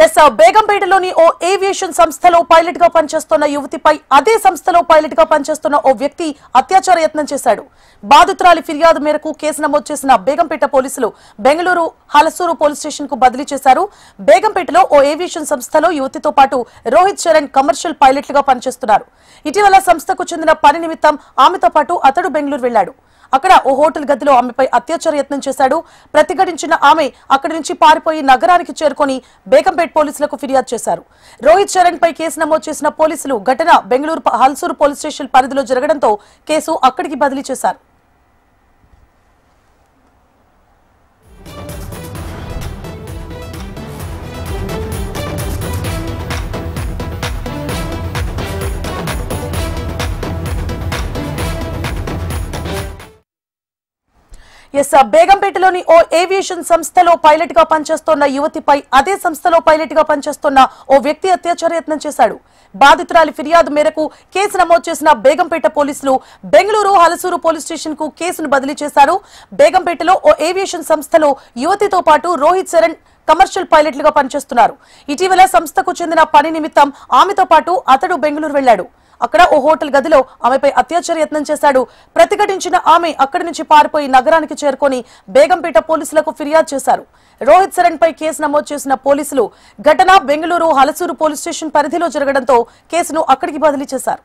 Yes బేగంపేటలోని ఓ aviation సంస్థలో pilot గా పనిచేస్తున్న యువతిపై అదే సంస్థలో పైలట్ గా పనిచేస్తున్న ఓ వ్యక్తి అత్యాచార యత్నం చేశాడు. బాధితురాలి ఫిర్యాదు మేరకు కేసు నమోదు చేసిన బేగంపేట పోలీసులు బెంగళూరు హలసూరు పోలీస్ స్టేషన్ కు బదిలీ చేశారు. బేగంపేటలో ఓ ఏవియేషన్ సంస్థలో యువతితో పాటు రోహిత్ చరణ్ కమర్షియల్ పైలట్లుగా పనిచేస్తున్నారు. ఇటీవల సంస్థకు చెందిన పని నిమిత్తం ఆమెతో పాటు అతడు బెంగళూరు వెళ్లాడు. అక్కడ ఓ హోటల్ గదిలో ఆమెపై అత్యాచార యత్నం చేశాడు. ప్రతిఘటించిన ఆమె అక్కడి నుంచి పారిపోయి నగరానికి చేరుకొని బేగంపేట పోలీసులకు ఫిర్యాదు చేశారు. రోహిత్ చరణ్ పై కేసు నమోదు చేసిన పోలీసులు ఘటన బెంగళూరు హల్సూరు పోలీస్ స్టేషన్ పరిధిలో జరగడంతో కేసు అక్కడికి బదిలీ చేశారు. బేగంపేటలోని ఓ ఏవియేషన్ సంస్థలో పైలట్ గా పనిచేస్తున్న యువతిపై అదే సంస్థలో పైలట్ గా పనిచేస్తున్న ఓ వ్యక్తి అత్యాచార యత్నం చేశాడు. బాధితురాలి ఫిర్యాదు మేరకు కేసు నమోదు చేసిన బేగంపేట పోలీసులు బెంగళూరు హలసూరు పోలీస్ స్టేషన్ కు కేసును బదిలీ చేశారు. బేగంపేటలో ఓ ఏవియేషన్ సంస్థలో యువతితో పాటు రోహిత్ చరణ్ కమర్షియల్ పైలట్లుగా పనిచేస్తున్నారు. ఇటీవల సంస్థకు చెందిన పని నిమిత్తం ఆమెతో పాటు అతడు బెంగళూరు వెళ్లాడు. అక్కడ ఓ హోటల్ గదిలో ఆమెపై అత్యాచార యత్నం చేశాడు. ప్రతిఘటించిన ఆమె అక్కడి నుంచి పారిపోయి నగరానికి చేరుకొని బేగంపేట పోలీసులకు ఫిర్యాదు చేశారు. రోహిత్ చరణ్ పై కేసు నమోదు చేసిన పోలీసులు ఘటన బెంగళూరు హలసూరు పోలీస్ స్టేషన్ పరిధిలో జరగడంతో కేసును అక్కడికి బదిలీ చేశారు.